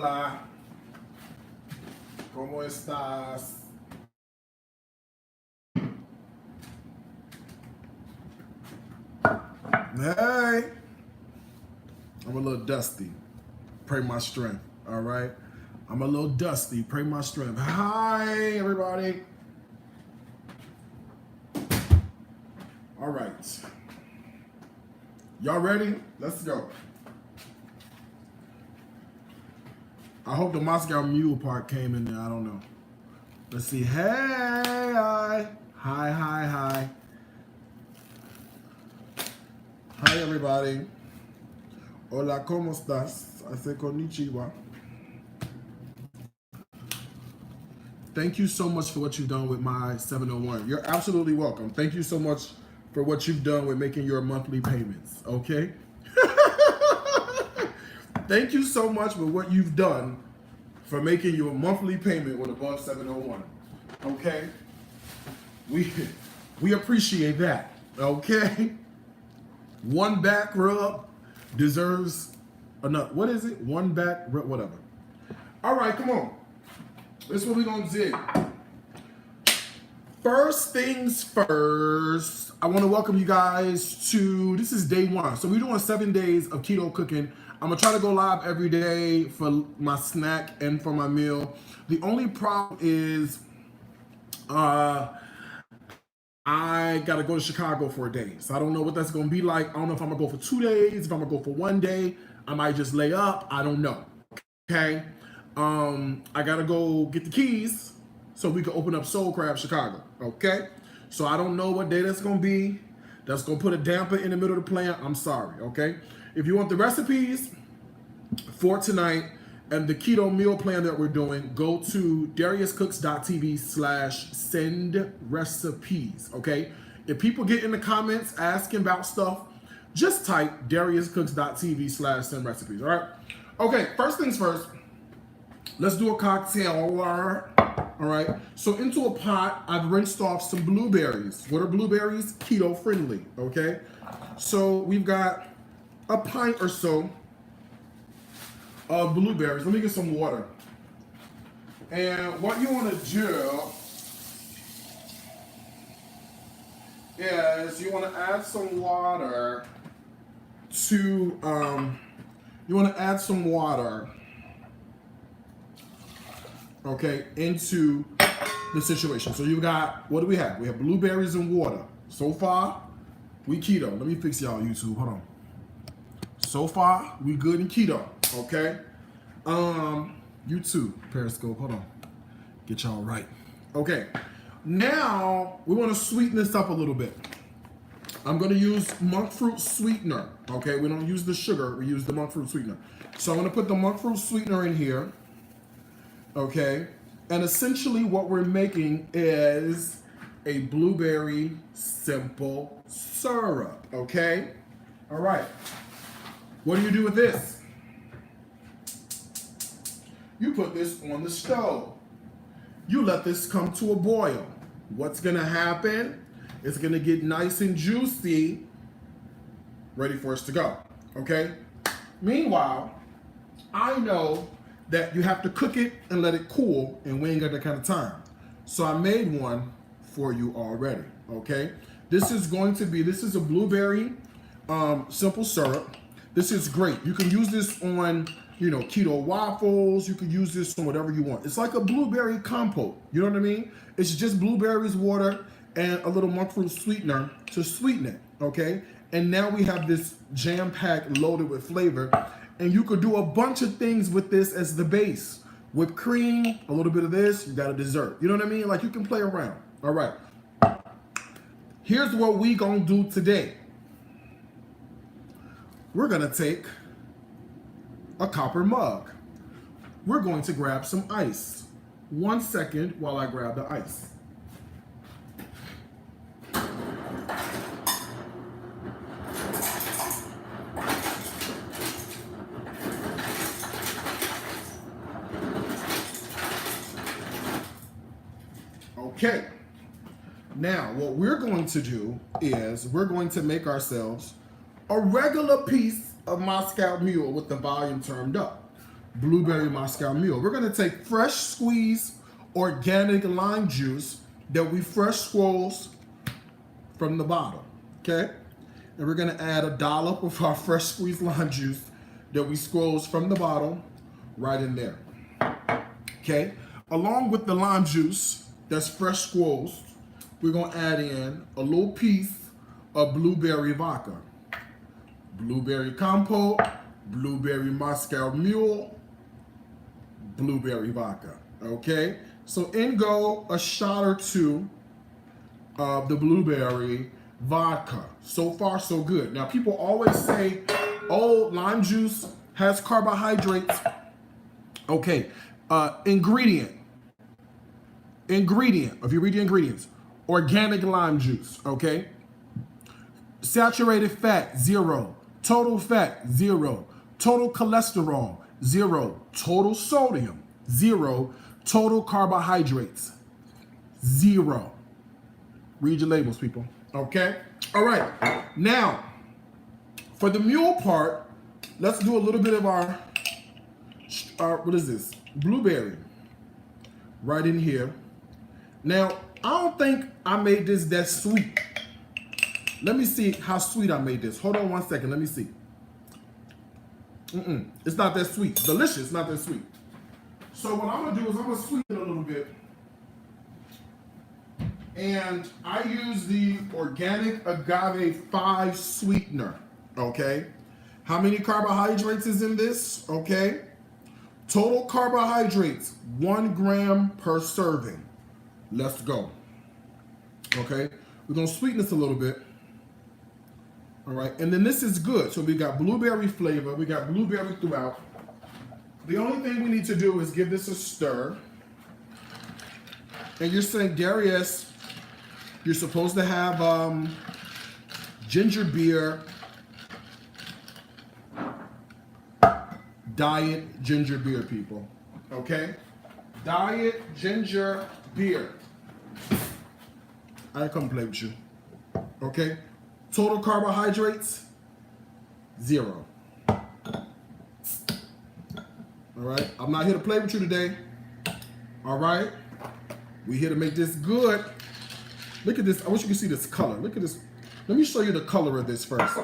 Hola. ¿Cómo estás? Hey. I'm a little dusty. Pray my strength, all right? I'm a little dusty. Pray my strength. Hi, everybody. All right. Y'all ready? Let's go. I hope the Moscow Mule part came in there. I don't know. Let's see. Hey, hi. Hi, hi, hi. Hi, everybody. Hola, ¿cómo estás? I say konnichiwa. Thank you so much for what you've done with my 701. You're absolutely welcome. Thank you so much for what you've done with making your monthly payments, okay? Thank you so much for what you've done for making your monthly payment with above 701, okay? We appreciate that, okay? One back rub deserves another. What is it? One back rub, whatever. All right, come on. This is what we're gonna do. First things first, I want to welcome you guys to, this is day one. So we're doing 7 days of keto cooking. I'm gonna try to go live every day for my snack and for my meal. The only problem is I gotta go to Chicago for a day. So I don't know what that's gonna be like. I don't know if I'm gonna go for 2 days, if I'm gonna go for 1 day. I might just lay up, I don't know, okay? I gotta go get the keys so we can open up Soul Crab Chicago, okay? So I don't know what day that's gonna be. That's gonna put a damper in the middle of the plan. I'm sorry, okay? If you want the recipes for tonight and the keto meal plan that we're doing, go to dariuscooks.tv/send recipes, okay? If people get in the comments asking about stuff, just type dariuscooks.tv/send recipes, all right? Okay, first things first, let's do a cocktail, all right? So into a pot, I've rinsed off some blueberries. What are blueberries? Keto friendly, okay? So we've got a pint or so of blueberries. Let me get some water. And what you want to do is you want to add some water to, okay, into the situation. So you got, what do we have? We have blueberries and water. So far, we keto. Let me fix y'all YouTube, hold on. So far, we good in keto, okay? YouTube, Periscope, hold on. Get y'all right. Okay, now we wanna sweeten this up a little bit. I'm gonna use monk fruit sweetener, okay? We don't use the sugar, we use the monk fruit sweetener. So I'm gonna put the monk fruit sweetener in here, okay? And essentially what we're making is a blueberry simple syrup, okay? All right. What do you do with this? You put this on the stove. You let this come to a boil. What's gonna happen? It's gonna get nice and juicy, ready for us to go, okay? Meanwhile, I know that you have to cook it and let it cool, and we ain't got that kind of time. So I made one for you already, okay? This is a blueberry simple syrup. This is great. You can use this on, keto waffles. You can use this on whatever you want. It's like a blueberry compote. You know what I mean? It's just blueberries, water, and a little monk fruit sweetener to sweeten it, okay? And now we have this jam-packed, loaded with flavor. And you could do a bunch of things with this as the base. Whipped cream, a little bit of this, you got a dessert. You know what I mean? Like, you can play around. All right. Here's what we gonna do today. We're gonna take a copper mug. We're going to grab some ice. 1 second while I grab the ice. Okay, now what we're going to do is we're going to make ourselves a regular piece of Moscow Mule with the volume turned up. blueberry Moscow Mule. We're gonna take fresh squeezed organic lime juice that we fresh squoze from the bottle, okay? And we're gonna add a dollop of our fresh squeezed lime juice that we squoze from the bottle right in there, okay? Along with the lime juice that's fresh squoze, we're gonna add in a little piece of blueberry vodka. Blueberry compote, blueberry Moscow Mule, blueberry vodka, okay? So in go a shot or two of the blueberry vodka. So far, so good. Now, people always say, oh, lime juice has carbohydrates. Okay, ingredient, if you read the ingredients, organic lime juice, okay? Saturated fat, 0. Total fat, 0. Total cholesterol, 0. Total sodium, 0. Total carbohydrates, 0. Read your labels, people. Okay? All right. Now, for the mule part, let's do a little bit of our what is this? Blueberry. Right in here. Now, I don't think I made this that sweet. Let me see how sweet I made this. Hold on one second. Let me see. It's not that sweet. Delicious, not that sweet. So what I'm gonna do is I'm gonna sweeten it a little bit. And I use the organic agave 5 sweetener, okay? How many carbohydrates is in this, okay? Total carbohydrates, 1 gram per serving. Let's go, okay? We're gonna sweeten this a little bit. All right, and then this is good. So we got blueberry flavor, we got blueberry throughout. The only thing we need to do is give this a stir. And you're saying, Darius, you're supposed to have ginger beer, diet ginger beer, people, okay? Diet ginger beer. I come play with you, okay? Total carbohydrates, 0. All right, I'm not here to play with you today. All right, we here to make this good. Look at this. I wish you could see this color. Look at this. Let me show you the color of this first,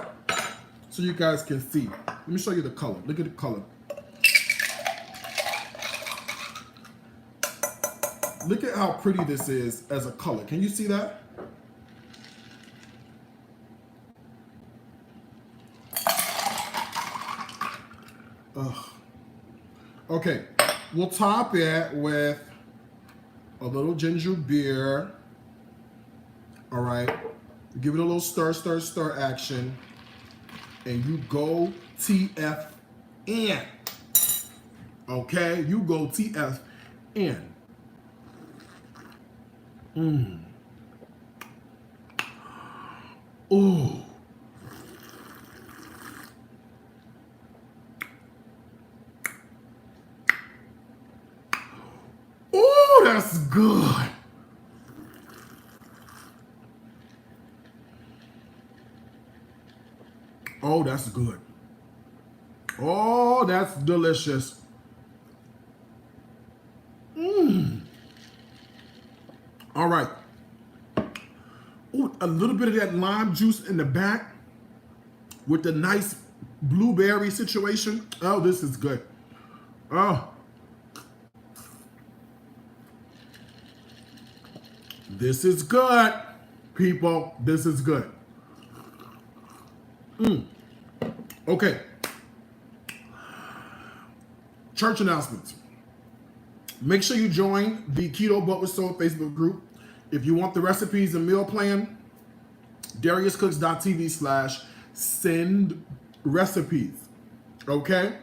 so you guys can see. Let me show you the color. Look at the color. Look at how pretty this is as a color. Can you see that? Ugh. Okay, we'll top it with a little ginger beer. All right, give it a little stir, stir, stir action, and you go TFN. Okay, you go TFN. Ooh. Ooh, that's good. Oh, that's good. Oh, that's delicious. All right. Ooh, a little bit of that lime juice in the back with the nice blueberry situation. Oh, this is good. Oh. This is good, people. This is good. Okay. Church announcements. Make sure you join the Keto But With Soul Facebook group. If you want the recipes and meal plan, DariusCooks.tv/send recipes. Okay?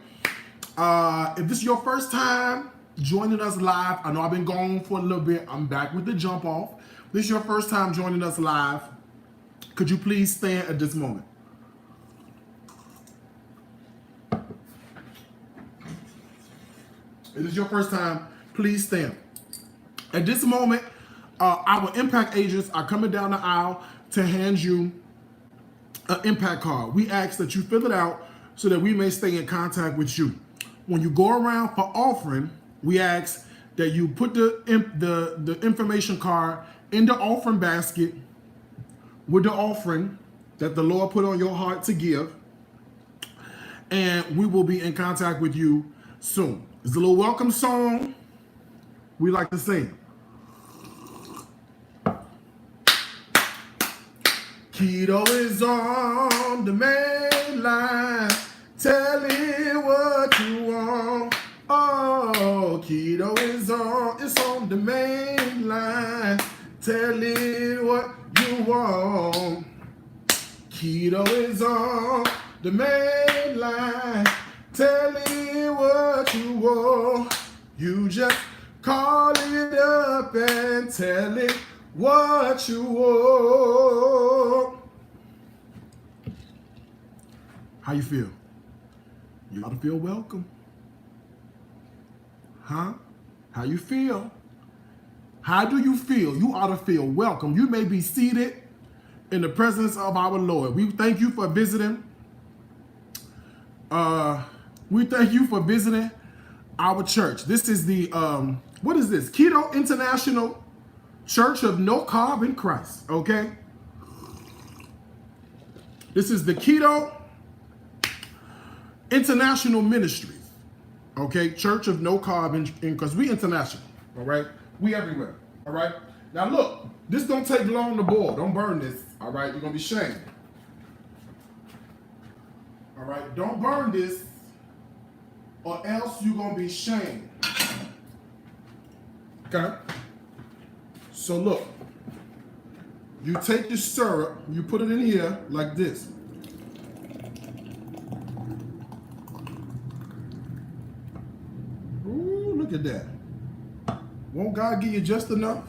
If this is your first time joining us live, I know I've been gone for a little bit. I'm back with the jump off. This is your first time joining us live. Could you please stand at this moment? If this is your first time, please stand. At this moment, our impact agents are coming down the aisle to hand you an impact card. We ask that you fill it out so that we may stay in contact with you. when you go around for offering, we ask that you put the information card in the offering basket with the offering that the Lord put on your heart to give. And we will be in contact with you soon. It's a little welcome song we like to sing. Keto is on the main line. Tell it what you want. Oh, keto is on the main line. Tell it what you want. Keto is on the main line. Tell it what you want. You just call it up and tell it what you want. How you feel? You ought to feel welcome. Huh? How you feel? How do you feel? You ought to feel welcome. You may be seated in the presence of our Lord. We thank you for visiting. We thank you for visiting our church. This is the, what is this? Keto International Church of No Carb in Christ, okay? This is the Keto International Ministries, okay? Church of No Carb in because we international, all right? We everywhere, all right? Now look, this don't take long to boil. Don't burn this, all right? You're gonna be shamed. All right, don't burn this or else you're gonna be shamed. Okay? So look, you take your syrup, you put it in here like this. Ooh, look at that. Won't God give you just enough?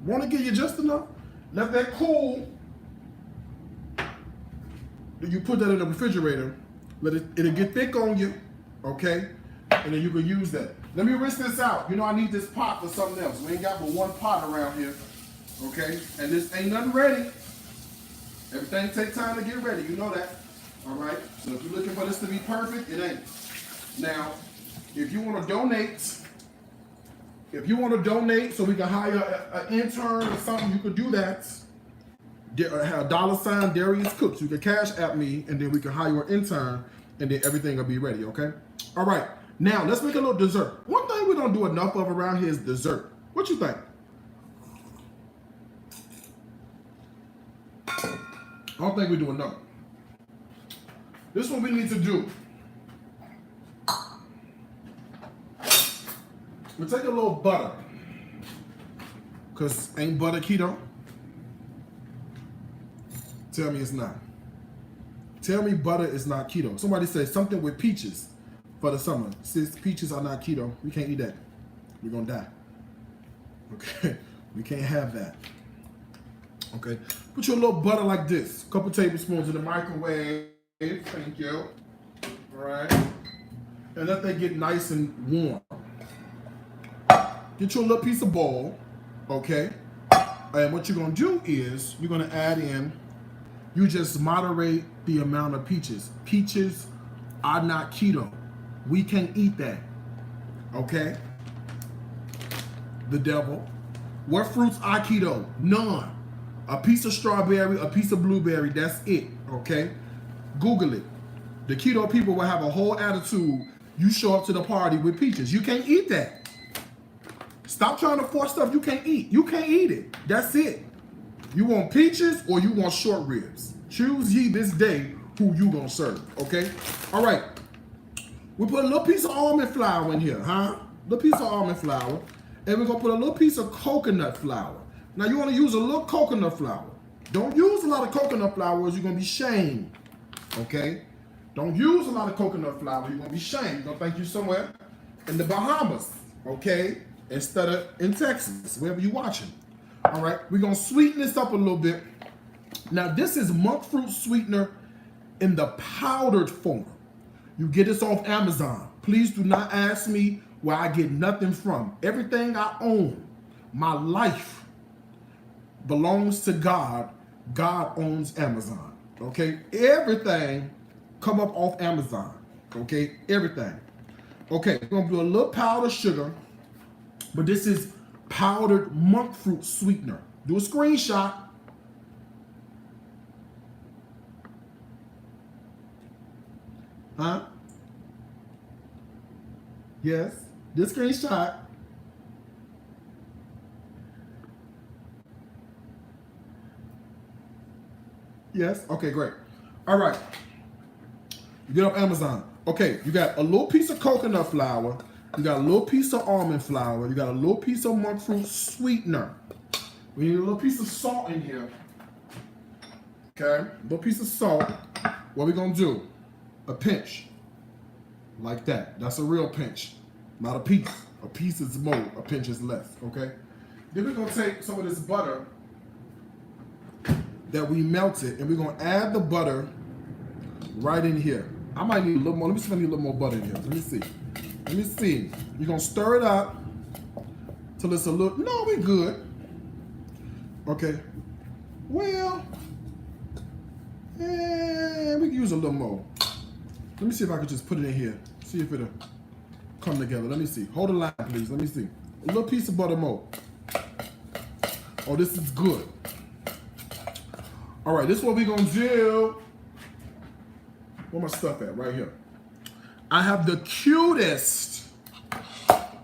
Want to give you just enough? Let that cool. You put that in the refrigerator. It'll get thick on you, okay? And then you can use that. Let me rinse this out. You know I need this pot for something else. We ain't got but one pot around here, okay? And this ain't nothing ready. Everything takes time to get ready. You know that, all right? So if you're looking for this to be perfect, it ain't. Now, if you want to donate, so we can hire an intern or something, you could do that. Have $sign Darius Cooks. You can cash at me, and then we can hire an intern, and then everything will be ready, okay? All right. Now, let's make a little dessert. One thing we don't do enough of around here is dessert. What you think? I don't think we do enough. This is what we need to do. We'll take a little butter. Because ain't butter keto? Tell me it's not. Tell me butter is not keto. Somebody says something with peaches for the summer. Since peaches are not keto, we can't eat that. We're going to die. Okay? We can't have that. Okay? Put your little butter like this. A couple tablespoons in the microwave. Thank you. All right? And let that get nice and warm. Get your little piece of bowl. Okay? And what you're going to do is you're going to add in, you just moderate the amount of peaches. Peaches are not keto. We can't eat that. Okay? The devil. What fruits are keto? None. A piece of strawberry, a piece of blueberry, that's it. Okay? Google it. The keto people will have a whole attitude. You show up to the party with peaches. You can't eat that. Stop trying to force stuff you can't eat. You can't eat it. That's it. You want peaches or you want short ribs? Choose ye this day who you gonna serve, okay? All right. We put a little piece of almond flour in here, huh? Little piece of almond flour. And we're gonna put a little piece of coconut flour. Now you wanna use a little coconut flour. Don't use a lot of coconut flour or you're gonna be shamed, okay? Don't use a lot of coconut flour, you're gonna be shamed. You're gonna think you're somewhere in the Bahamas, okay? Instead of in Texas, wherever you're watching. All right, we're gonna sweeten this up a little bit. Now this is monk fruit sweetener in the powdered form. You get this off Amazon. Please do not ask me where I get nothing from. Everything I own, my life belongs to God. God owns Amazon, okay? Everything come up off Amazon. Okay, everything. Okay, we're gonna do a little powdered sugar, but this is powdered monk fruit sweetener. Do a screenshot. Huh? Yes, this screenshot. Yes, okay, great. All right, you get off Amazon. Okay, you got a little piece of coconut flour, you got a little piece of almond flour, you got a little piece of monk fruit sweetener. We need a little piece of salt in here. Okay, a little piece of salt. What we gonna do? A pinch. Like that. That's a real pinch. Not a piece. A piece is more, a pinch is less. Okay? Then we're gonna take some of this butter that we melted and we're gonna add the butter right in here. I might need a little more. Let me see if I need a little more butter in here. Let me see. Let me see. You're gonna stir it up till it's a little. No, we good. Okay. Well, we can use a little more. Let me see if I can just put it in here. See if it'll come together. Let me see. Hold the line, please. Let me see. A little piece of butter more. Oh, this is good. All right, this is what we're gonna do. Where my stuff at? Right here. I have the cutest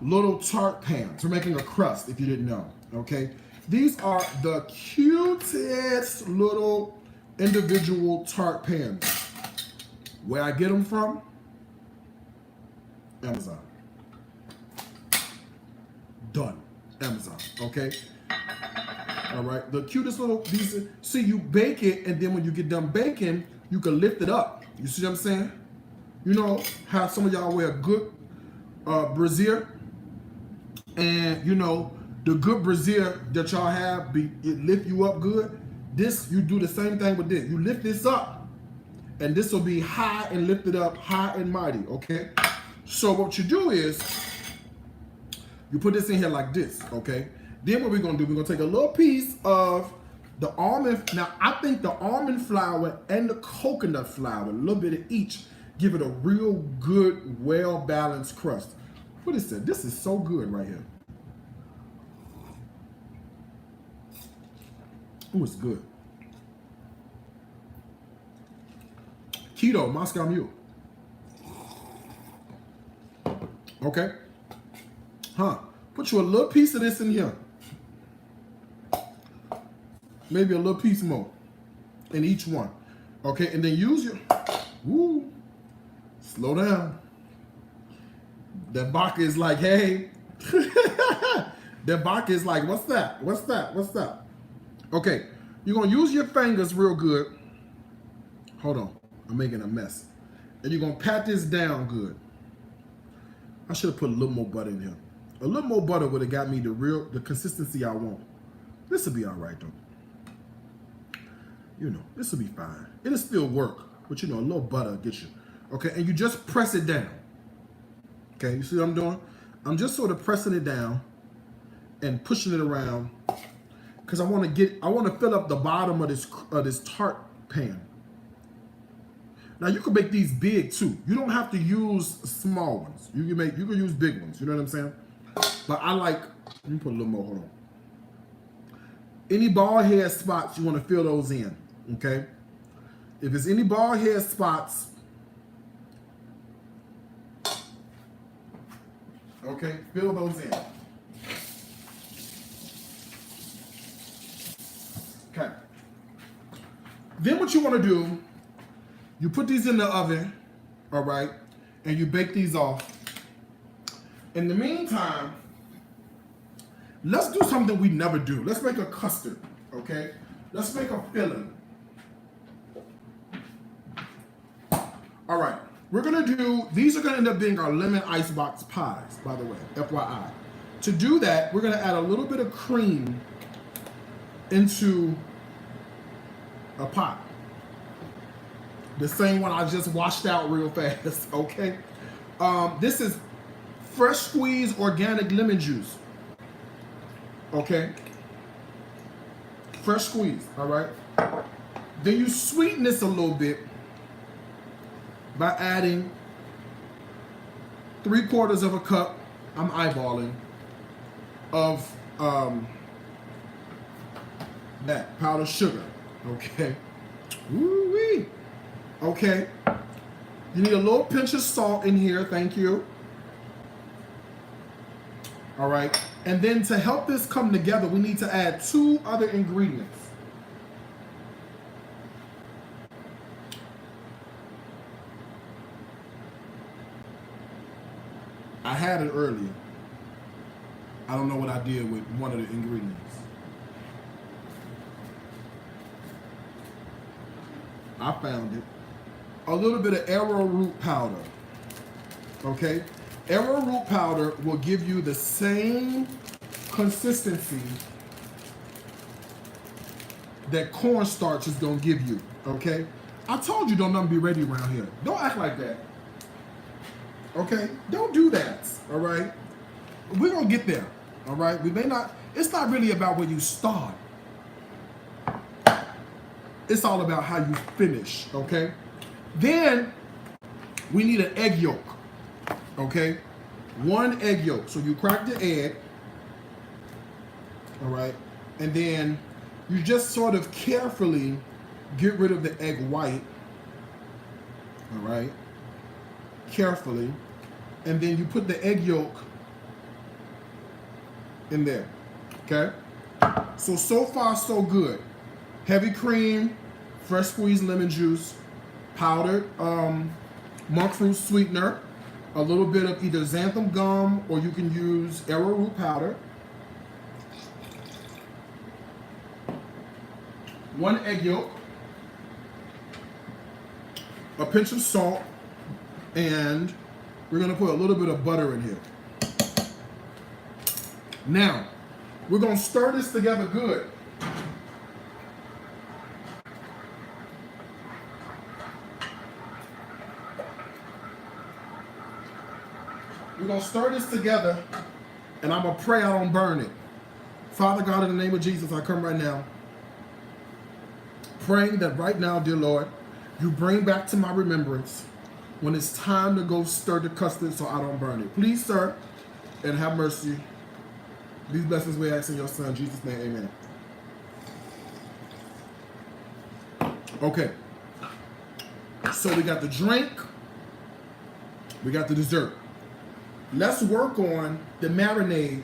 little tart pans. We're making a crust, if you didn't know. Okay, these are the cutest little individual tart pans. Where I get them from? Amazon. Done. Amazon. Okay. All right. The cutest little these. See, you bake it, and then when you get done baking, you can lift it up. You see what I'm saying? You know how some of y'all wear good brassiere, and you know the good brassiere that y'all have, it lift you up good. This, you do the same thing with this. You lift this up, and this will be high and lifted up, high and mighty. Okay. So what you do is you put this in here like this. Okay. Then what we're gonna do? We're gonna take a little piece of the almond. Now I think the almond flour and the coconut flour, a little bit of each, give it a real good, well-balanced crust. What is that? This is so good right here. Oh, it's good. Keto, Moscow Mule. Okay. Huh. Put you a little piece of this in here. Maybe a little piece more in each one. Okay, and then use your, woo, slow down. That vodka is like, hey. That vodka is like, what's that? What's that? What's that? Okay, you're gonna use your fingers real good. Hold on, I'm making a mess. And you're gonna pat this down good. I should have put a little more butter in here. A little more butter would have got me the consistency I want. This will be all right though. You know, this will be fine. It'll still work, but you know, a little butter will get you. Okay, and you just press it down. Okay, you see what I'm doing? I'm just sort of pressing it down and pushing it around because I want to fill up the bottom of this tart pan. Now you can make these big too. You don't have to use small ones. You can use big ones. You know what I'm saying? But I like. Let me put a little more. Hold on. Any bald head spots, you want to fill those in. Okay. If there's any bald head spots, okay, fill those in. Okay. Then what you want to do, you put these in the oven, all right, and you bake these off. In the meantime, let's do something we never do. Let's make a custard, okay? Let's make a filling. All right, we're gonna do, these are gonna end up being our lemon icebox pies, by the way, FYI. To do that, we're gonna add a little bit of cream into a pot. The same one I just washed out real fast, okay? This is fresh squeezed organic lemon juice, okay? Fresh squeeze, all right? Then you sweeten this a little bit by adding 3/4 of a cup, I'm eyeballing, of that powdered sugar. Okay. Woo-wee. Okay. You need a little pinch of salt in here. Thank you. All right. And then to help this come together, we need to add 2 other ingredients. I had it earlier. I don't know what I did with one of the ingredients. I found it. A little bit of arrowroot powder. Okay? Arrowroot powder will give you the same consistency that cornstarch is going to give you. Okay? I told you don't nothing be ready around here. Don't act like that. Okay? Don't do that. All right? We're going to get there. All right? We may not, it's not really about where you start. It's all about how you finish. Okay? Then we need an egg yolk. Okay? 1 egg yolk. So you crack the egg. All right? And then you just sort of carefully get rid of the egg white. All right? Carefully. And then you put the egg yolk in there. Okay? So far, so good. Heavy cream, fresh squeezed lemon juice, powdered monk fruit sweetener, a little bit of either xanthan gum or you can use arrowroot powder, 1 egg yolk, a pinch of salt, and we're going to put a little bit of butter in here. Now, we're going to stir this together good. We're going to stir this together, and I'm going to pray I don't burn it. Father God, in the name of Jesus, I come right now, praying that right now, dear Lord, you bring back to my remembrance when it's time to go stir the custard so I don't burn it. Please, sir, and have mercy. These blessings we ask in your son, Jesus' name, amen. Okay. So we got the drink. We got the dessert. Let's work on the marinade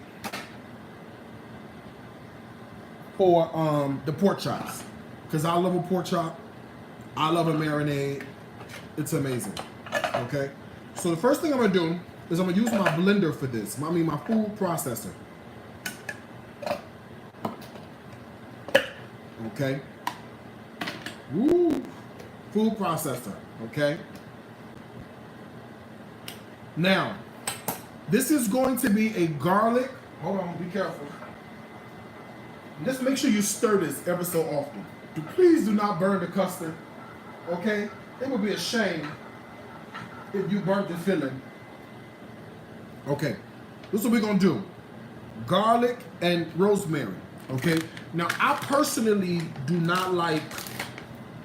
for the pork chops. Because I love a pork chop. I love a marinade. It's amazing. Okay? So the first thing I'm going to do is I'm going to use my blender for this. I mean my food processor. Okay? Woo! Food processor. Okay? Now, this is going to be a garlic. Hold on, be careful. Just make sure you stir this ever so often. Please do not burn the custard. Okay? It would be a shame if you burnt the filling. Okay. This is what we're going to do. Garlic and rosemary. Okay? Now, I personally do not like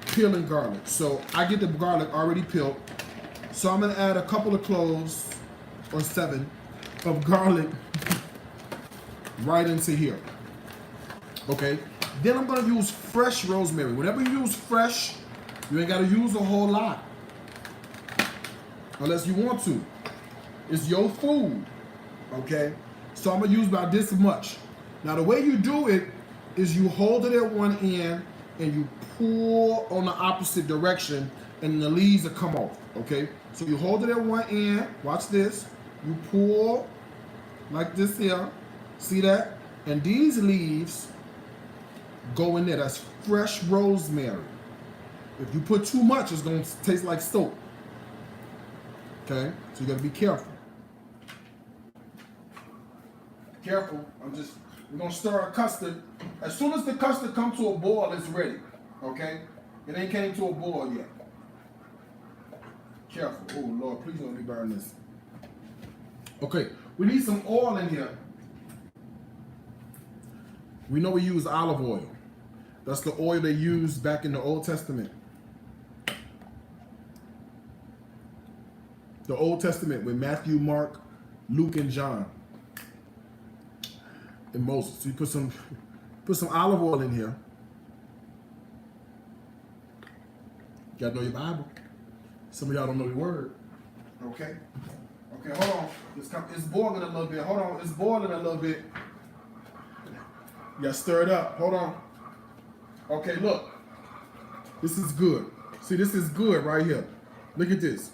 peeling garlic. So, I get the garlic already peeled. So, I'm going to add a couple of cloves, or 7, of garlic right into here. Okay? Then I'm going to use fresh rosemary. Whenever you use fresh, you ain't got to use a whole lot. Unless you want to. It's your food. Okay? So I'm going to use about this much. Now the way you do it is you hold it at one end and you pull on the opposite direction and the leaves will come off. Okay? So you hold it at one end. Watch this. You pull like this here. See that? And these leaves go in there. That's fresh rosemary. If you put too much, it's going to taste like soap. Okay? So you got to be careful. Careful. We're going to stir our custard. As soon as the custard comes to a boil, it's ready. Okay? It ain't came to a boil yet. Careful. Oh, Lord, please don't let me burn this. Okay, we need some oil in here. We know we use olive oil. That's the oil they used back in the Old Testament. The Old Testament with Matthew, Mark, Luke, and John. And Moses. So you put some olive oil in here. You gotta know your Bible. Some of y'all don't know your word. Okay? Okay, hold on. It's boiling a little bit. Hold on. It's boiling a little bit. You gotta stir it up. Hold on. Okay, look. This is good. See, this is good right here. Look at this.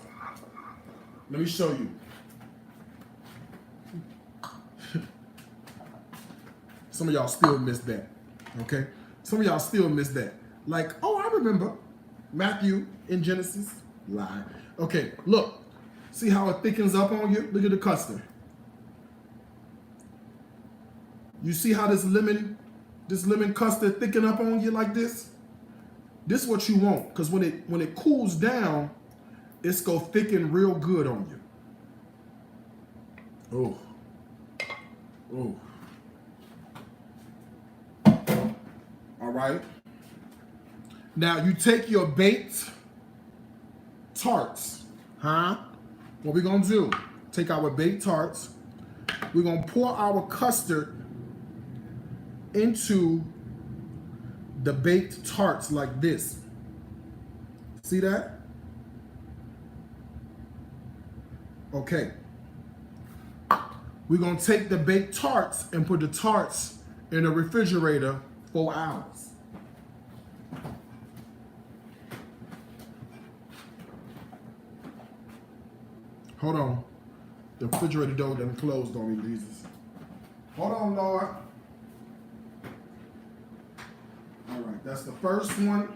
Let me show you. Some of y'all still miss that. Okay? Some of y'all still miss that. Like, oh, I remember Matthew in Genesis. Lie. Okay, look. See how it thickens up on you? Look at the custard. You see how this lemon custard thicken up on you like this? This is what you want, because when it cools down, it's gonna thicken real good on you. Oh. All right. Now you take your baked tarts, huh? What we gonna do? Take our baked tarts. We're gonna pour our custard into the baked tarts like this. See that? Okay. We're gonna take the baked tarts and put the tarts in the refrigerator 4 hours. Hold on. The refrigerator door done closed on me, Jesus. Hold on, Lord. All right, that's the first one.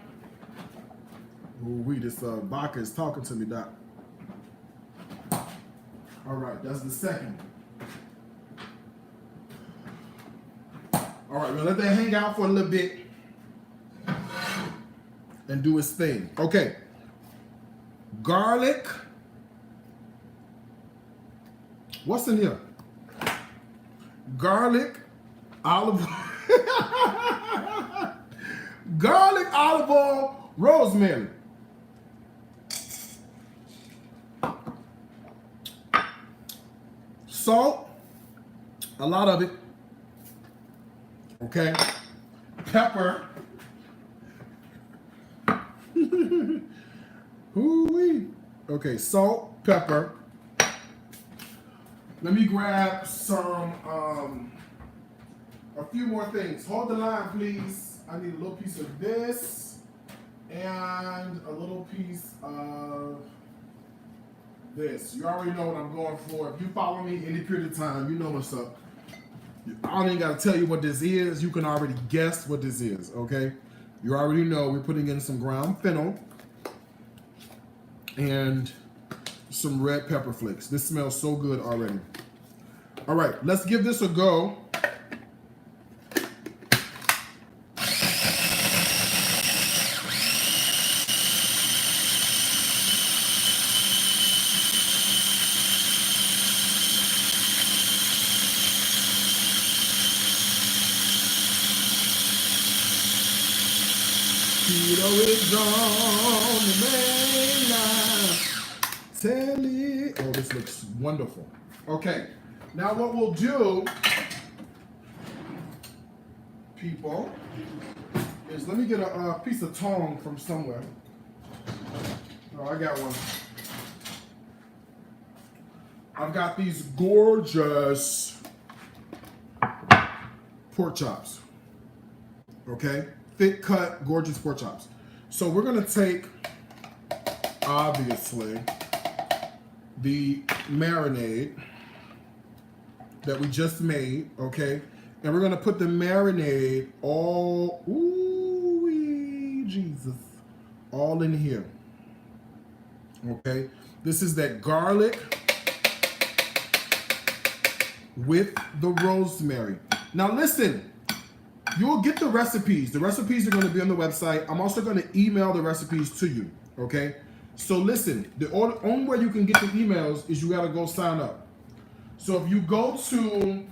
Ooh, this vodka is talking to me, Doc. All right, that's the second. All right, we'll let that hang out for a little bit and do its thing. Okay. Garlic. What's in here? Garlic, olive garlic, olive oil, rosemary. Salt, a lot of it. Okay. Pepper. Ooh-wee. Okay, salt, pepper. Let me grab some, a few more things. Hold the line, please. I need a little piece of this and a little piece of this. You already know what I'm going for. If you follow me any period of time, you know what's up. I don't even got to tell you what this is. You can already guess what this is, okay? You already know we're putting in some ground fennel and some red pepper flakes. This smells so good already. All right, let's give this a go. Keto is on the main line. Tell it. Oh, this looks wonderful. Okay, now what we'll do, people, is let me get a piece of tongue from somewhere. Oh, I got one. I've got these gorgeous pork chops. Okay? Thick cut, gorgeous pork chops. So we're gonna take, obviously, the marinade that we just made, okay? And we're gonna put the marinade all, ooh, Jesus, all in here, okay? This is that garlic with the rosemary. Now listen, you'll get the recipes. The recipes are gonna be on the website. I'm also gonna email the recipes to you, okay? So listen, the only way you can get the emails is you gotta go sign up. So if you go to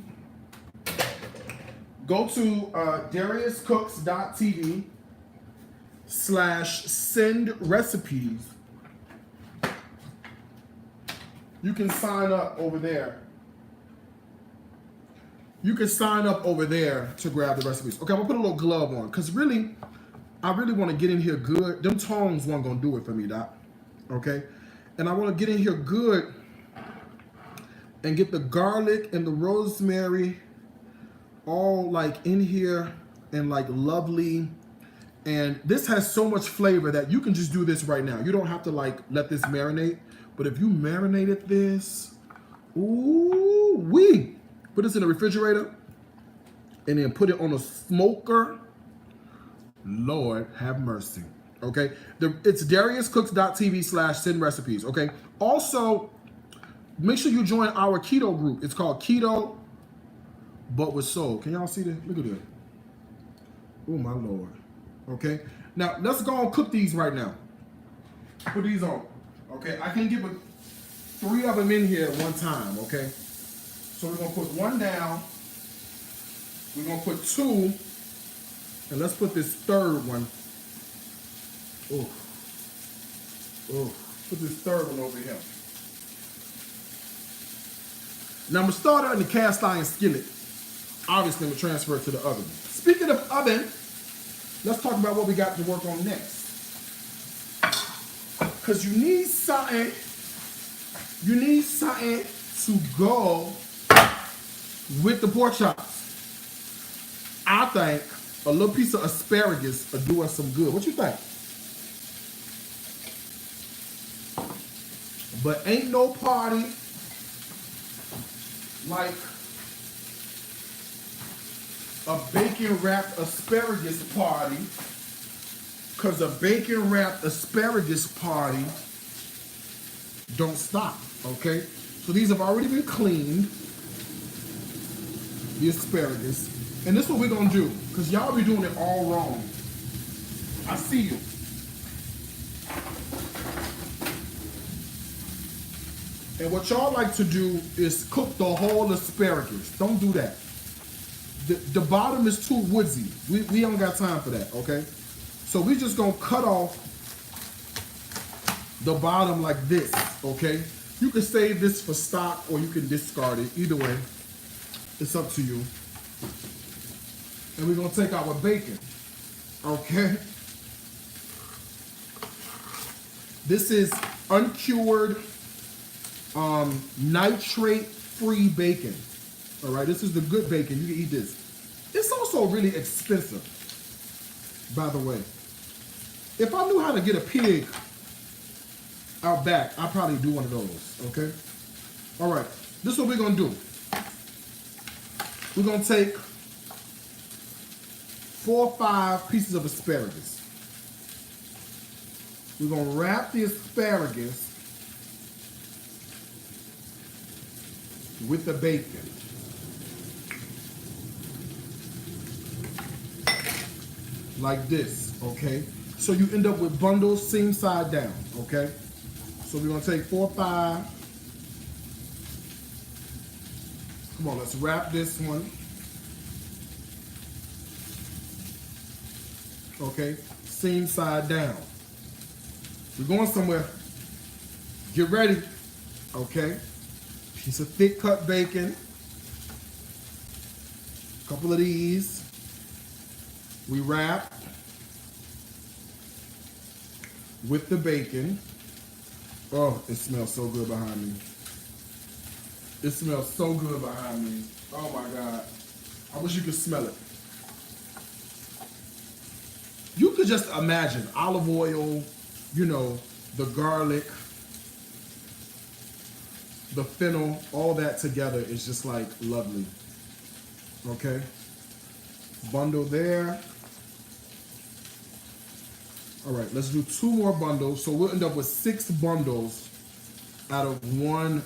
dariuscooks.tv/send recipes, you can sign up over there. You can sign up over there to grab the recipes. Okay, I'm gonna put a little glove on because really, I really want to get in here good. Them tongs weren't gonna do it for me, Doc. Okay, and I want to get in here good and get the garlic and the rosemary all like in here and like lovely. And this has so much flavor that you can just do this right now. You don't have to like let this marinate. But if you marinated this, ooh wee, put this in the refrigerator and then put it on a smoker. Lord have mercy. Okay, it's DariusCooks.tv/send recipes. Okay, also make sure you join our keto group. It's called Keto But With Soul. Can y'all see that? Look at that. Oh my Lord. Okay, now let's go and cook these right now. Put these on. Okay, I can get 3 of them in here at one time. Okay, so we're gonna put 1 down. We're gonna put 2, and let's put this 3rd one. Oh, put this 3rd one over here. Now I'm gonna start out in the cast iron skillet. Obviously, I'm gonna transfer it to the oven. Speaking of oven, let's talk about what we got to work on next. Because you need something to go with the pork chops. I think a little piece of asparagus will do us some good. What you think? But ain't no party like a bacon wrapped asparagus party, because a bacon wrapped asparagus party don't stop. Okay, so these have already been cleaned, the asparagus, and this is what we're gonna do, because y'all be doing it all wrong. I see you. And what y'all like to do is cook the whole asparagus. Don't do that. The bottom is too woodsy. We don't got time for that, okay? So we just gonna cut off the bottom like this, okay? You can save this for stock or you can discard it. Either way, it's up to you. And we're gonna take our bacon, okay? This is uncured, nitrate-free bacon. All right, this is the good bacon. You can eat this. It's also really expensive, by the way. If I knew how to get a pig out back, I'd probably do one of those, okay? All right, this is what we're gonna do. We're gonna take 4 or 5 pieces of asparagus. We're gonna wrap the asparagus with the bacon. Like this, okay? So you end up with bundles seam side down, okay? So we're gonna take 4 or 5. Come on, let's wrap this one. Okay, seam side down. We're going somewhere. Get ready, okay? Piece of thick cut bacon. A couple of these. We wrap with the bacon. Oh, it smells so good behind me. It smells so good behind me. Oh my God. I wish you could smell it. You could just imagine olive oil, you know, the garlic, the fennel, all that together is just like lovely. Okay? Bundle there. All right, let's do 2 more bundles. So we'll end up with 6 bundles out of 1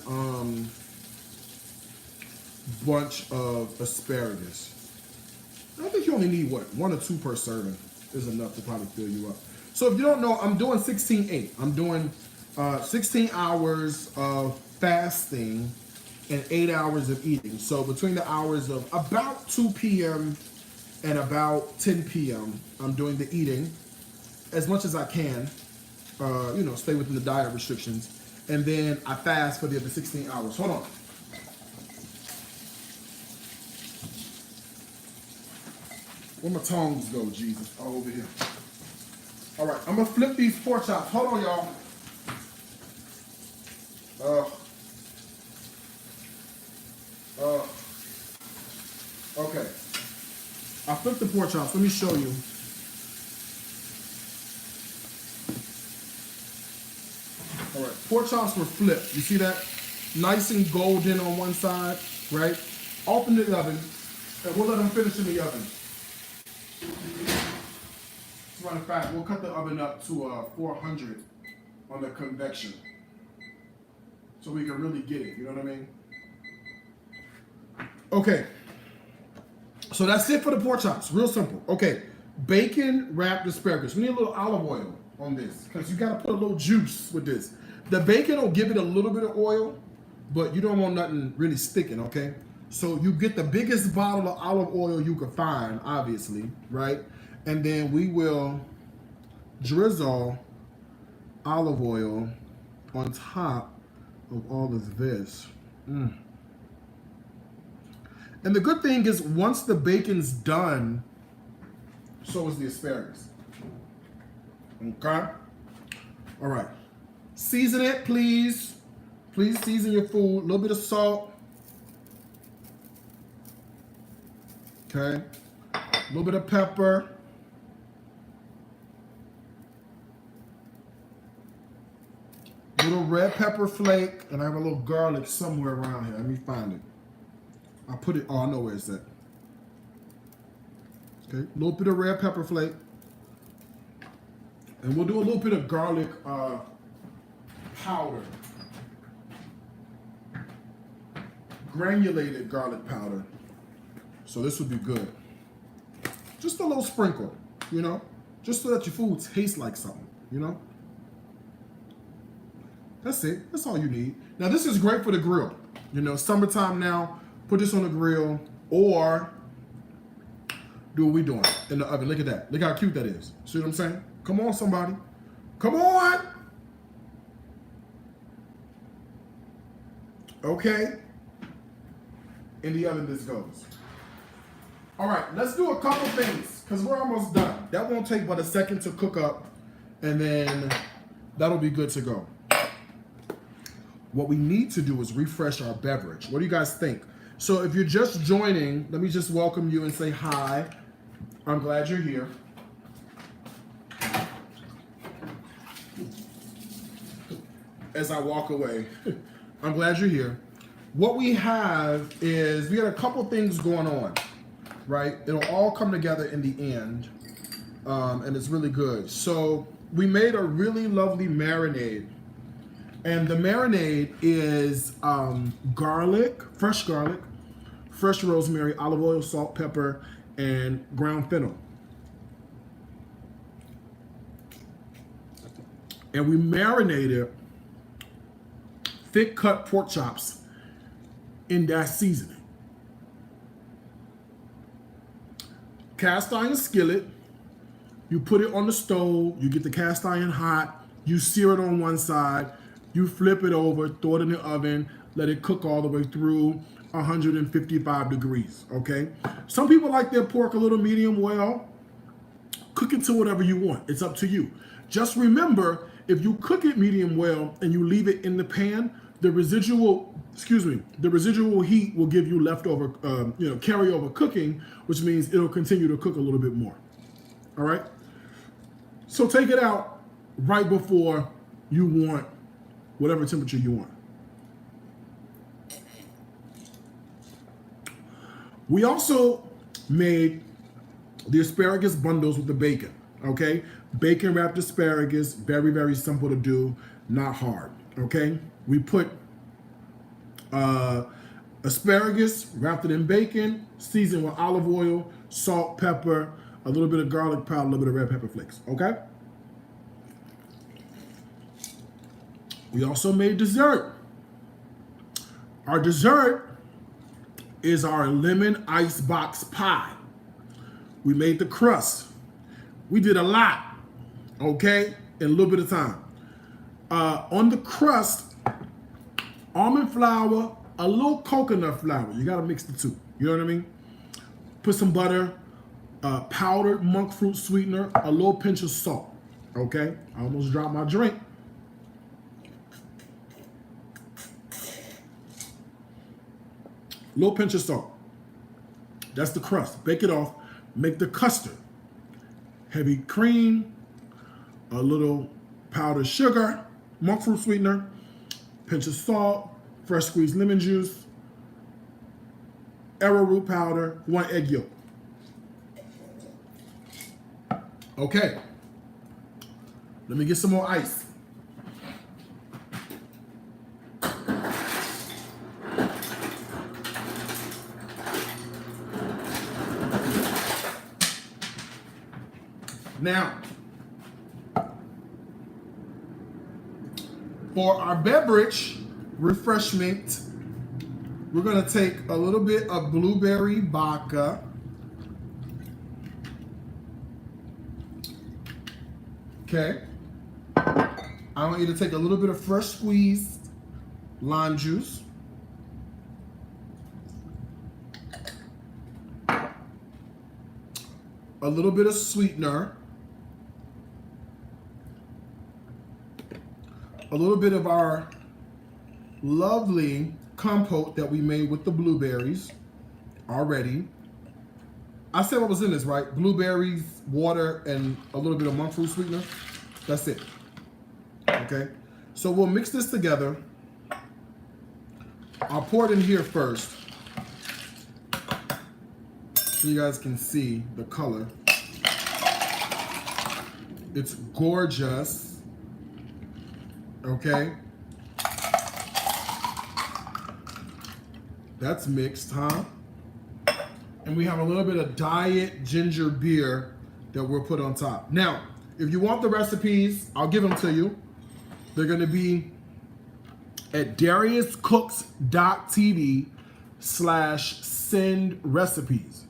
bunch of asparagus. I think you only need, what, 1 or 2 per serving is enough to probably fill you up. So if you don't know, I'm doing 16/8. I'm doing 16 hours of fasting and 8 hours of eating. So between the hours of about 2 p.m. and about 10 p.m., I'm doing the eating as much as I can, you know, stay within the diet restrictions. and then I fast for the other 16 hours. Hold on. Where my tongs go, Jesus? Oh, over here. All right, I'm gonna flip these pork chops. Hold on, y'all. Okay. I flipped the pork chops. Let me show you. All right, pork chops were flipped. You see that? Nice and golden on one side, right? Open the oven, and we'll let them finish in the oven. As a matter of fact, we'll cut the oven up to 400 on the convection, so we can really get it. You know what I mean? Okay. So that's it for the pork chops. Real simple. Okay. Bacon wrapped asparagus. We need a little olive oil on this because you got to put a little juice with this. The bacon will give it a little bit of oil, but you don't want nothing really sticking, okay? So you get the biggest bottle of olive oil you can find, obviously, right? And then we will drizzle olive oil on top of all of this. And the good thing is once the bacon's done, so is the asparagus. Okay? All right. Season it, please. Please season your food. A little bit of salt. Okay? A little bit of pepper. Little red pepper flake. And I have a little garlic somewhere around here. Let me find it. I'll put it, oh, I know where it's at. Okay, a little bit of red pepper flake. And we'll do a little bit of garlic powder. Granulated garlic powder. So this would be good. Just a little sprinkle, you know? Just so that your food tastes like something, you know? That's it. That's all you need. Now this is great for the grill. You know, summertime now. Put this on the grill or do what we're doing in the oven. Look at that. Look how cute that is. See what I'm saying? Come on, somebody. Come on. Okay. In the oven this goes. All right, let's do a couple things because we're almost done. That won't take but a second to cook up and then that'll be good to go. What we need to do is refresh our beverage. What do you guys think? So if you're just joining, let me just welcome you and say hi. I'm glad you're here. As I walk away, I'm glad you're here. What we have is, we got a couple things going on, right? It'll all come together in the end, and it's really good. So we made a really lovely marinade. And the marinade is garlic, fresh rosemary, olive oil, salt, pepper, and ground fennel. And we marinated thick cut pork chops in that seasoning. Cast iron skillet, you put it on the stove, you get the cast iron hot, you sear it on one side, you flip it over, throw it in the oven, let it cook all the way through 155 degrees, okay? Some people like their pork a little medium well. Cook it to whatever you want. It's up to you. Just remember, if you cook it medium well and you leave it in the pan, the residual heat will give you leftover, carryover cooking, which means it'll continue to cook a little bit more, all right? So take it out right before you want whatever temperature you want. We also made the asparagus bundles with the bacon, okay? Bacon wrapped asparagus, very, very simple to do, not hard, okay? We put asparagus, wrapped it in bacon, seasoned with olive oil, salt, pepper, a little bit of garlic powder, a little bit of red pepper flakes, okay? We also made dessert. Our dessert is our lemon icebox pie. We made the crust. We did a lot, okay, in a little bit of time. On the crust, almond flour, a little coconut flour. You gotta mix the two. You know what I mean? Put some butter, powdered monk fruit sweetener, a little pinch of salt. Okay? I almost dropped my drink. Little pinch of salt. That's the crust. Bake it off. Make the custard. Heavy cream, a little powdered sugar, monk fruit sweetener, pinch of salt, fresh squeezed lemon juice, arrowroot powder, 1 egg yolk. Okay. Let me get some more ice. Now, for our beverage refreshment, we're gonna take a little bit of blueberry vodka. Okay. I want you to take a little bit of fresh squeezed lime juice. A little bit of sweetener. A little bit of our lovely compote that we made with the blueberries already. I said what was in this, right? Blueberries, water, and a little bit of monk fruit sweetener. That's it. Okay? So we'll mix this together. I'll pour it in here first so you guys can see the color. It's gorgeous. Okay? That's mixed, huh? And we have a little bit of diet ginger beer that we'll put on top. Now, if you want the recipes, I'll give them to you. They're gonna be at dariuscooks.tv/send recipes.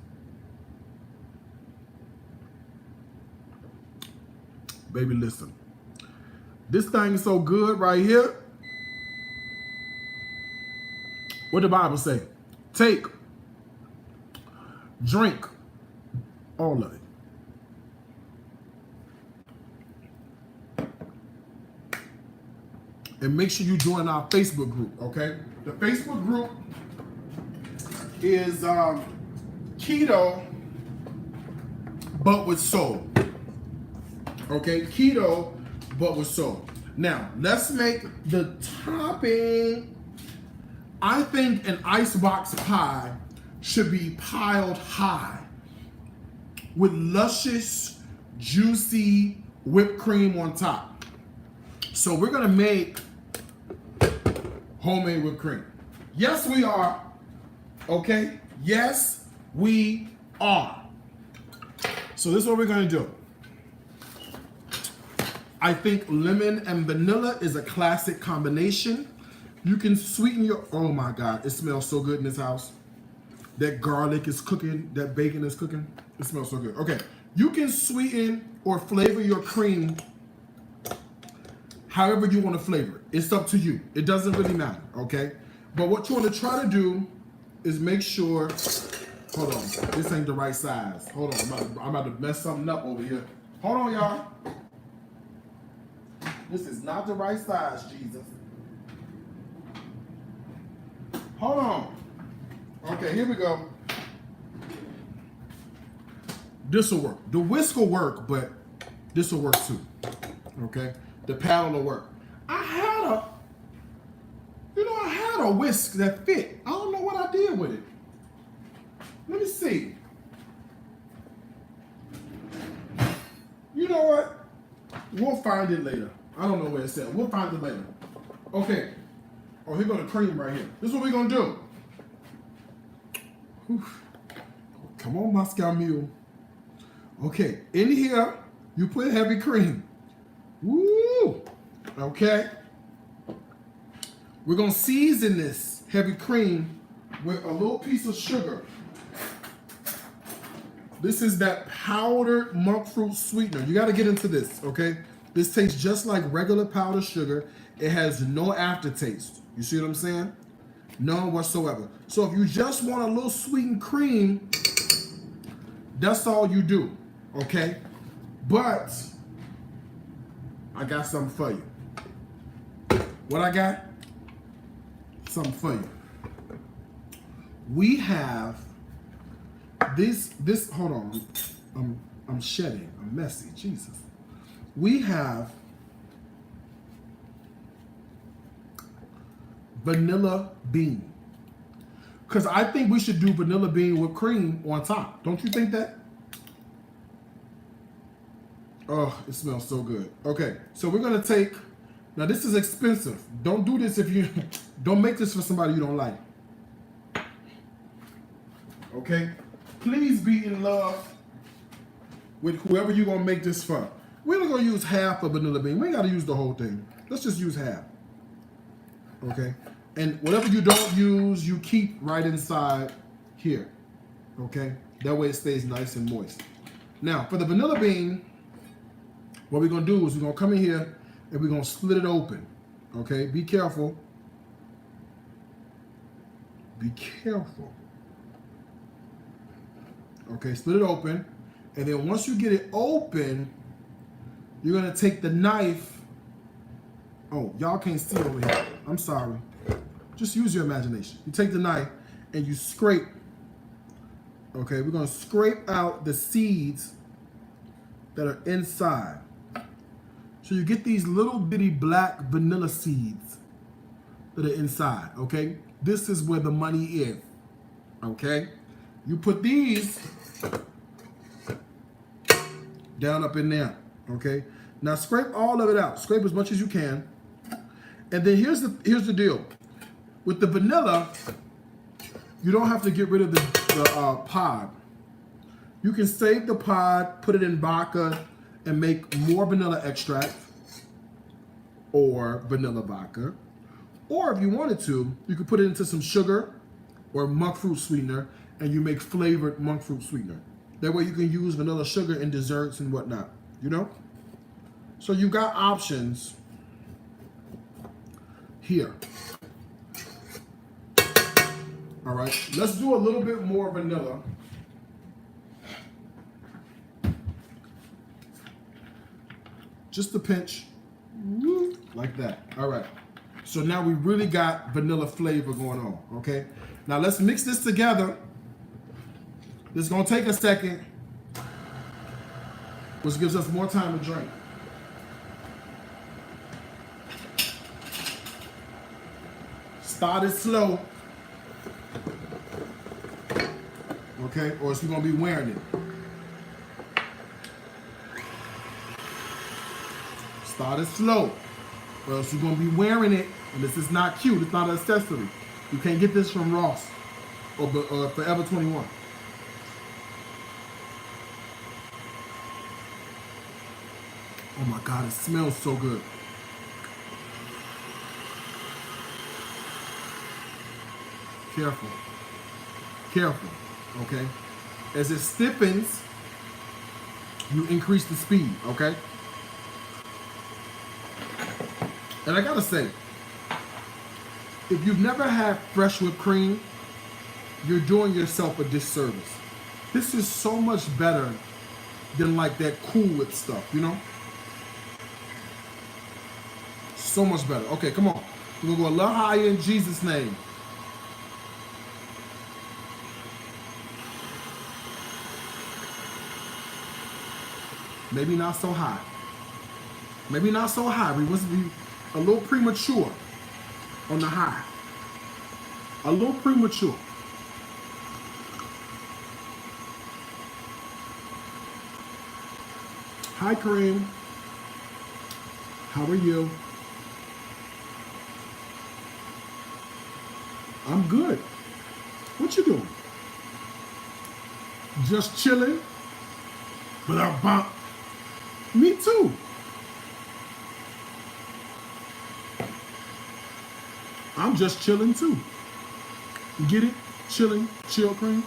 Baby, listen. This thing is so good right here. What the Bible say? Take, drink, all of it. And make sure you join our Facebook group, okay? The Facebook group is keto, but with soul. Okay, keto, but with soul. Now, let's make the topping. I think an icebox pie should be piled high with luscious, juicy whipped cream on top. So we're gonna make homemade whipped cream. Yes, we are. Okay? Yes, we are. So this is what we're gonna do. I think lemon and vanilla is a classic combination. You can sweeten your, oh my God, it smells so good in this house. That garlic is cooking, that bacon is cooking. It smells so good. Okay, you can sweeten or flavor your cream however you want to flavor it. It's up to you. It doesn't really matter, okay? But what you want to try to do is make sure, hold on, this ain't the right size. Hold on, I'm about to mess something up over here. Hold on, y'all. This is not the right size, Jesus. Hold on. Okay, here we go. This will work. The whisk will work, but this will work too. Okay? The paddle will work. I had a whisk that fit. I don't know what I did with it. Let me see. You know what? We'll find it later. I don't know where it's at. We'll find it later. Okay. Oh, here go the cream right here. This is what we're gonna do. Whew. Come on, Moscow Mule. Okay, in here, you put heavy cream. Woo! Okay. We're gonna season this heavy cream with a little piece of sugar. This is that powdered monk fruit sweetener. You gotta get into this, okay? This tastes just like regular powdered sugar. It has no aftertaste. You see what I'm saying? None whatsoever. So if you just want a little sweetened cream, that's all you do, okay? But I got something for you. What I got? Something for you. We have this, hold on. I'm shedding. I'm messy. Jesus. We have vanilla bean. Because I think we should do vanilla bean with cream on top. Don't you think that? Oh, it smells so good. Okay, so we're going to take... Now, this is expensive. Don't do this if you... Don't make this for somebody you don't like. Okay? Please be in love with whoever you're going to make this for. We're only going to use half of vanilla bean. We ain't got to use the whole thing. Let's just use half. Okay? And whatever you don't use, you keep right inside here. Okay? That way it stays nice and moist. Now, for the vanilla bean, what we're going to do is we're going to come in here and we're going to split it open. Okay? Be careful. Be careful. Okay, split it open. And then once you get it open, you're going to take the knife. Oh, y'all can't see over here. I'm sorry. Just use your imagination. You take the knife and you scrape. Okay, we're going to scrape out the seeds that are inside. So you get these little bitty black vanilla seeds that are inside, okay? This is where the money is, okay? You put these down up in there, okay? Now scrape all of it out. Scrape as much as you can. And then here's the deal. With the vanilla, you don't have to get rid of the pod. You can save the pod, put it in vodka, and make more vanilla extract or vanilla vodka. Or if you wanted to, you could put it into some sugar or monk fruit sweetener and you make flavored monk fruit sweetener. That way you can use vanilla sugar in desserts and whatnot, you know? So you've got options here. All right, let's do a little bit more vanilla. Just a pinch, like that. All right, so now we really got vanilla flavor going on, okay? Now let's mix this together. This is gonna take a second, which gives us more time to drink. Start it slow, okay? Or else you're gonna be wearing it. Start it slow, or else you're gonna be wearing it, and this is not cute. It's not an accessory. You can't get this from Ross or Forever 21. Oh my God, it smells so good. Careful, careful, okay? As it stiffens, you increase the speed, okay? And I gotta say, if you've never had fresh whipped cream, you're doing yourself a disservice. This is so much better than like that Cool Whip stuff, you know? So much better. Okay, come on. We're gonna go a little higher in Jesus' name. Maybe not so high. Maybe not so high. We must be a little premature on the high. A little premature. Hi, Kareem. How are you? I'm good. What you doing? Just chilling? But me too. I'm just chilling too. Get it? Chilling, chill cream.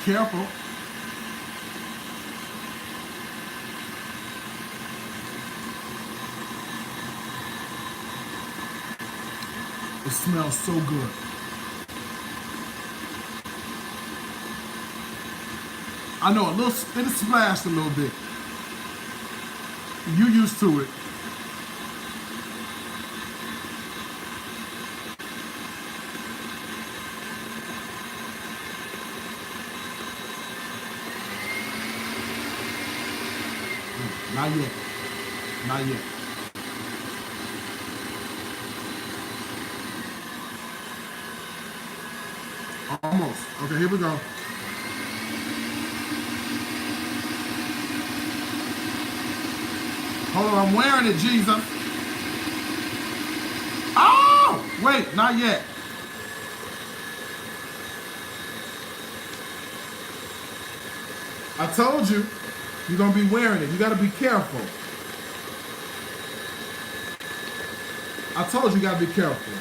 careful. It smells so good. I know it splashed a little bit. You used to it. Not yet. Not yet. Almost. Okay, here we go. Hold on, I'm wearing it, Jesus. Oh! Wait, not yet. I told you, you're going to be wearing it. You got to be careful. I told you, you got to be careful.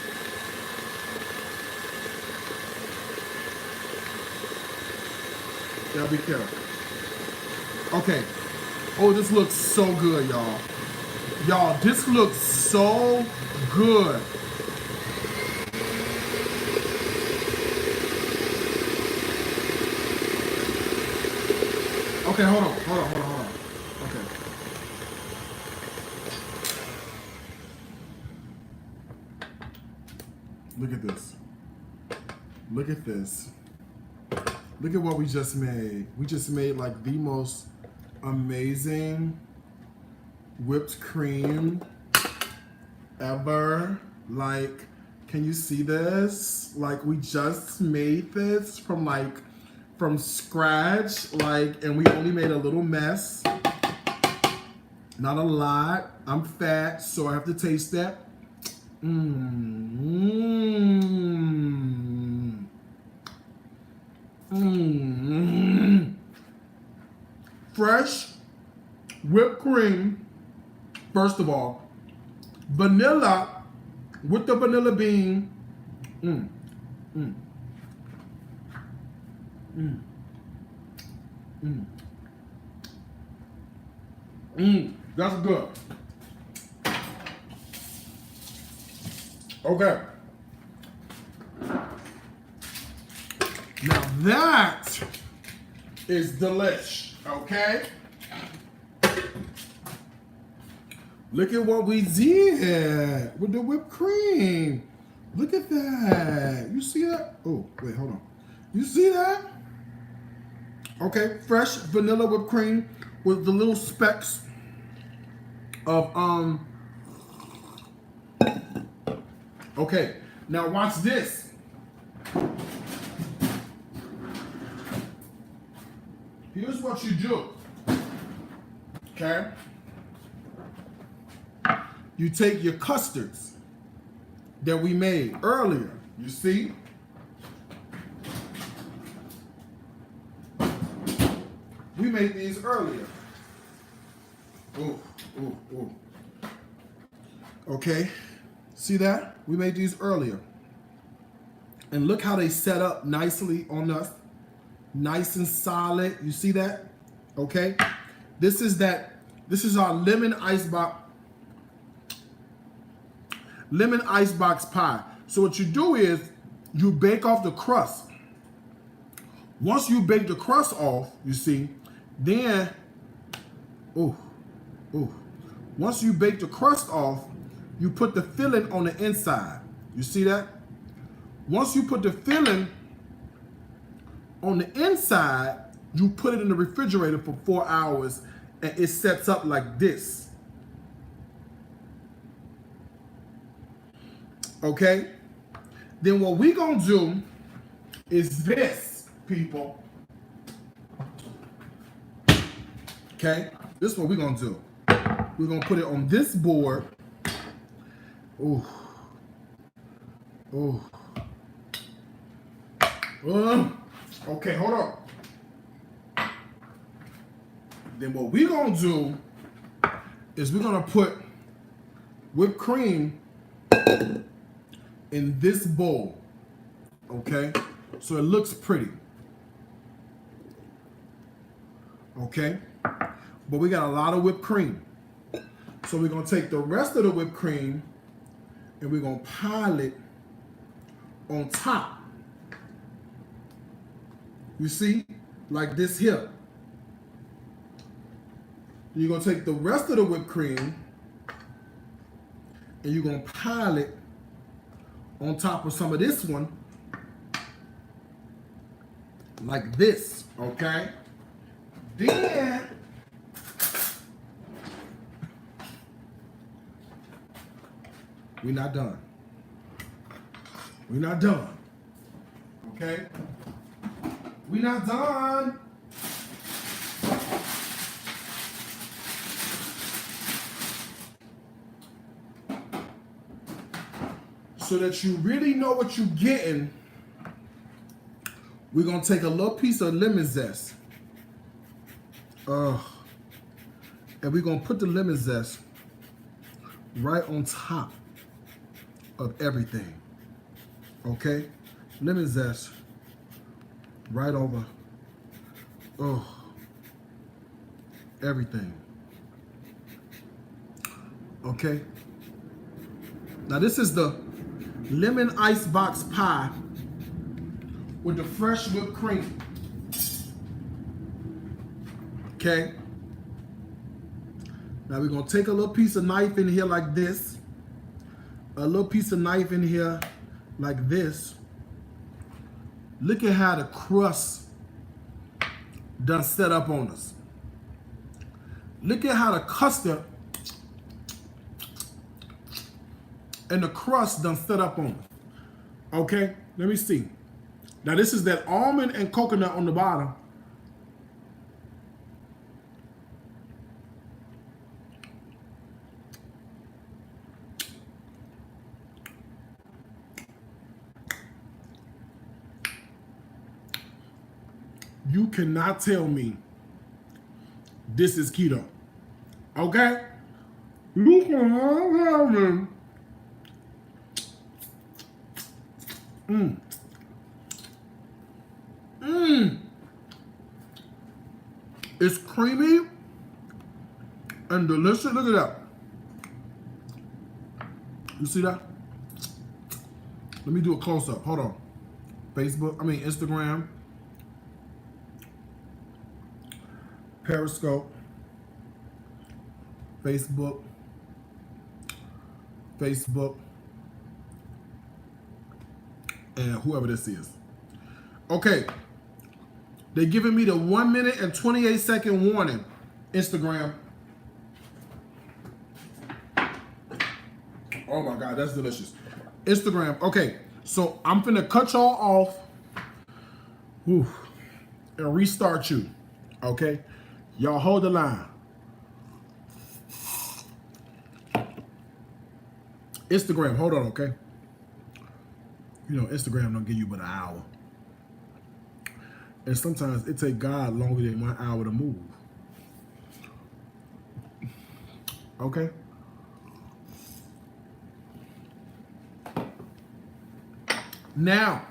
You got to be careful. Okay. Oh, this looks so good, y'all. Y'all, this looks so good. Okay, hold on. Okay. Look at this. Look at this. Look at what we just made. We just made like the most amazing whipped cream ever. Like, can you see this? Like, we just made this from scratch, like, and we only made a little mess. Not a lot. I'm fat, so I have to taste that. Fresh whipped cream, first of all. Vanilla with the vanilla bean. That's good. Okay. Now that is delish, okay? Look at what we did with the whipped cream. Look at that. You see that? Oh, wait, hold on. You see that? Okay, fresh vanilla whipped cream with the little specks of Okay, now watch this. Here's what you do. Okay? You take your custards that we made earlier. You see? We made these earlier. Ooh. Okay, see that? We made these earlier. And look how they set up nicely on us. Nice and solid. You see that? Okay. This is our lemon icebox pie. So what you do is you bake off the crust. Once you bake the crust off, you see, then, once you bake the crust off, you put the filling on the inside. You see that? Once you put the filling on the inside, you put it in the refrigerator for 4 hours and it sets up like this. Okay? Then what we gonna do is this, people. Okay? This is what we're gonna do. We're gonna put it on this board. Okay, hold on. Then what we're gonna do is we're gonna put whipped cream in this bowl. Okay? So it looks pretty. Okay? But we got a lot of whipped cream. So we're going to take the rest of the whipped cream and we're going to pile it on top. You see? Like this here. You're going to take the rest of the whipped cream and you're going to pile it on top of some of this one. Like this. Okay? Then we're not done. We're not done. Okay? We're not done. So that you really know what you're getting, we're going to take a little piece of lemon zest. And we're going to put the lemon zest right on top of everything. Okay? Lemon zest right over everything. Okay? Now this is the lemon icebox pie with the fresh whipped cream. Okay? Now we're going to take a little piece of knife in here like this. A little piece of knife in here like this. Look at how the crust done set up on us. Look at how the custard and the crust done set up on us. Okay, let me see. Now this is that almond and coconut on the bottom. You cannot tell me this is keto. Okay? You cannot tell me. It's creamy and delicious. Look at that. You see that? Let me do a close-up. Hold on. Instagram. Periscope. Facebook. And whoever this is. Okay. They're giving me the 1 minute and 28 second warning. Instagram. Oh my God, that's delicious. Instagram. Okay, so I'm finna cut y'all off. And restart you. Okay? Y'all hold the line. Instagram, hold on, okay? You know, Instagram don't give you but an hour. And sometimes it take God longer than 1 hour to move. Okay? Now.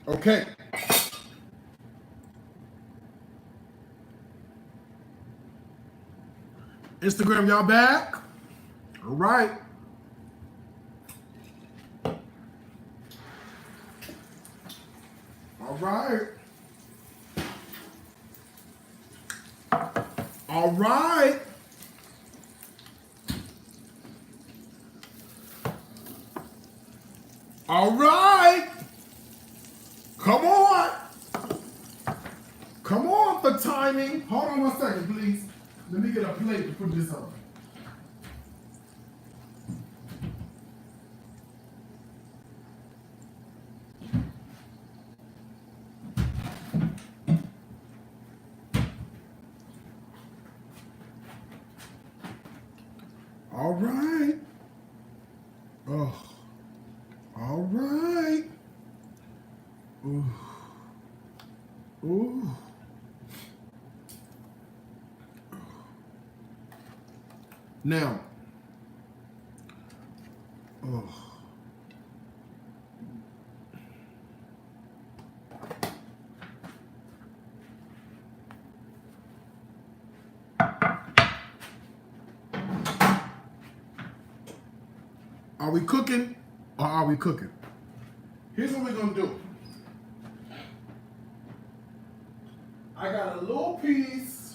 Okay. Instagram, y'all back? All right. All right. All right. All right. Come on. Come on for timing. Hold on 1 second, please. Let me get a plate to put this on. All right. Oh. All right. Ooh. Ooh. Now. Oh. Are we cooking or are we cooking? Here's what we're gonna do. I got a little piece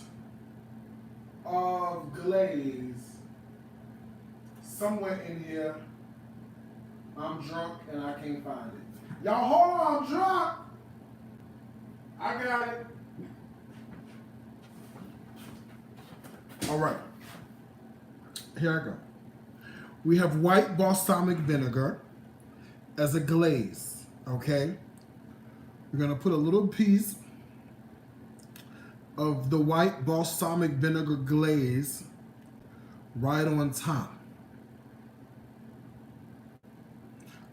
of glaze somewhere in here. I'm drunk and I can't find it. Y'all hold on, I'm drunk. I got it. All right. Here I go. We have white balsamic vinegar as a glaze, okay? We're gonna put a little piece of the white balsamic vinegar glaze right on top.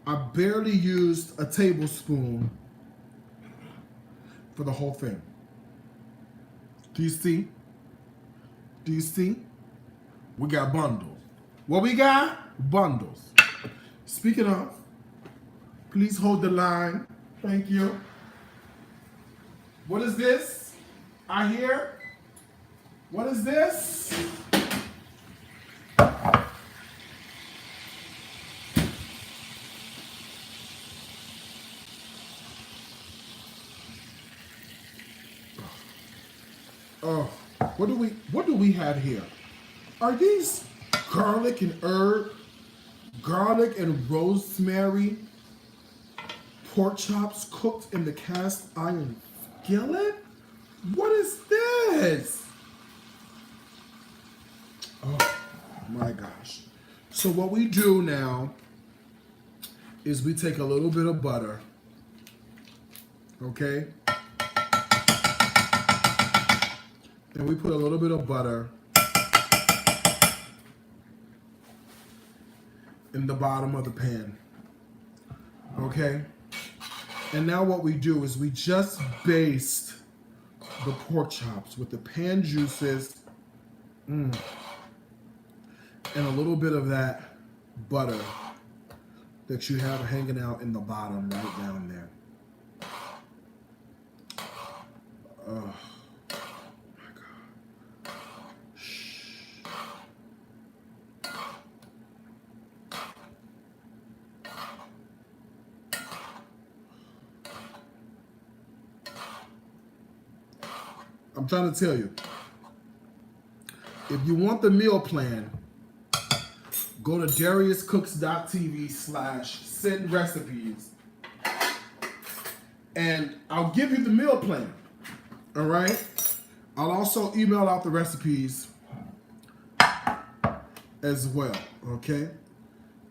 I barely used a tablespoon for the whole thing. Do you see? Do you see? We got bundles. What we got? Bundles. Speaking of, please hold the line. Thank you. What is this? I hear. What is this? Oh, what do we have here? Are these garlic and herb, garlic and rosemary pork chops cooked in the cast iron skillet? What is this? Oh my gosh. So what we do now is we take a little bit of butter, okay? And we put a little bit of butter in the bottom of the pan, okay? And now what we do is we just baste the pork chops with the pan juices and a little bit of that butter that you have hanging out in the bottom right down there. Oh. I'm trying to tell you, if you want the meal plan, go to DariusCooks.tv/send recipes, and I'll give you the meal plan. All right. I'll also email out the recipes as well. Okay.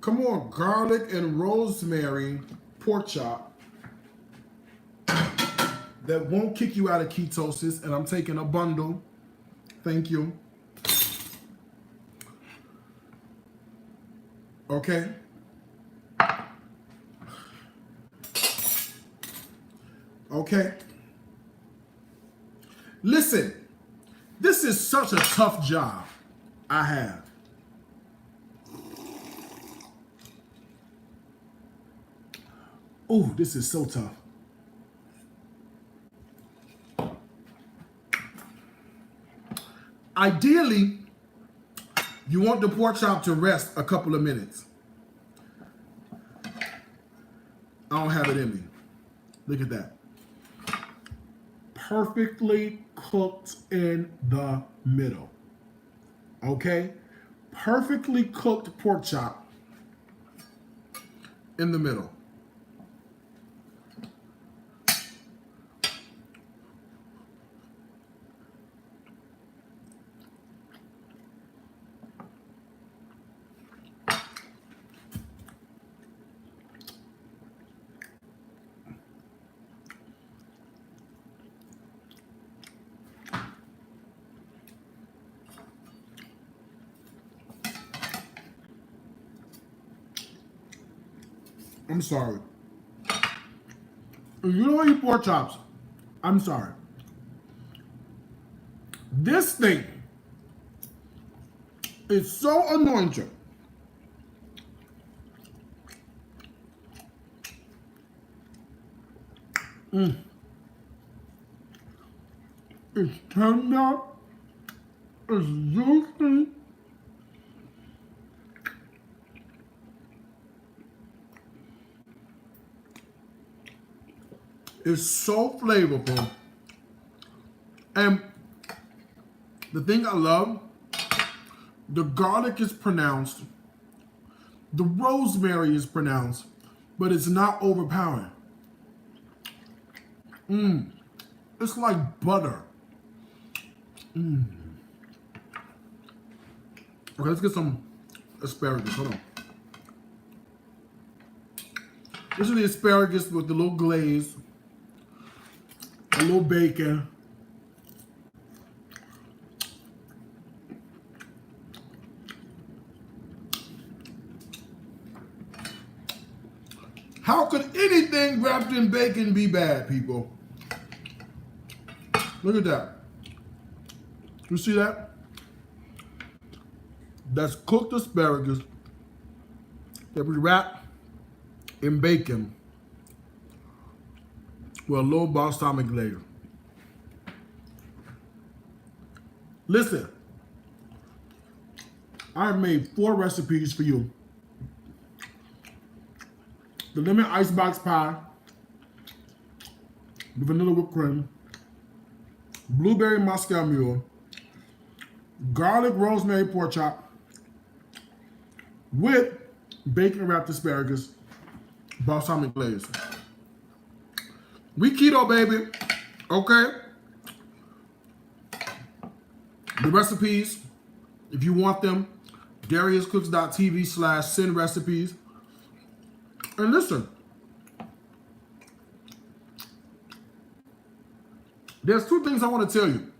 Come on, garlic and rosemary pork chop that won't kick you out of ketosis, and I'm taking a bundle. Thank you. Okay. Okay. Listen, this is such a tough job I have. Oh, this is so tough. Ideally, you want the pork chop to rest a couple of minutes. I don't have it in me. Look at that. Perfectly cooked in the middle. Okay? Perfectly cooked pork chop in the middle. I'm sorry. If you don't eat pork chops, I'm sorry. This thing is so anointed. It's tender, it's juicy. is so flavorful. And the thing I love, the garlic is pronounced, the rosemary is pronounced, but it's not overpowering. It's like butter. Okay, let's get some asparagus. Hold on. This is the asparagus with the little glaze, a little bacon. How could anything wrapped in bacon be bad, people? Look at that. You see that? That's cooked asparagus that we wrap in bacon with a little balsamic glaze. Listen, I made 4 recipes for you. The lemon icebox pie, the vanilla whipped cream, blueberry Moscow mule, garlic rosemary pork chop with bacon wrapped asparagus, balsamic glaze. We keto, baby. Okay? The recipes, if you want them, DariusCooks.tv/send recipes. And listen, there's 2 things I want to tell you,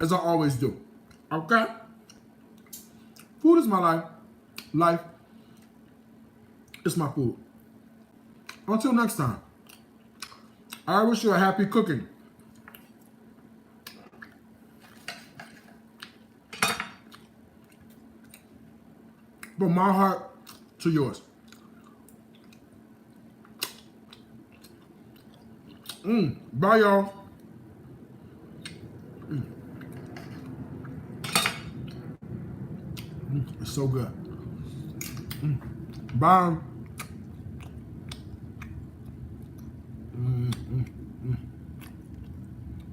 as I always do. Okay? Food is my life. Life is my food. Until next time, I wish you a happy cooking. From my heart to yours. Bye, y'all. It's so good. Bye.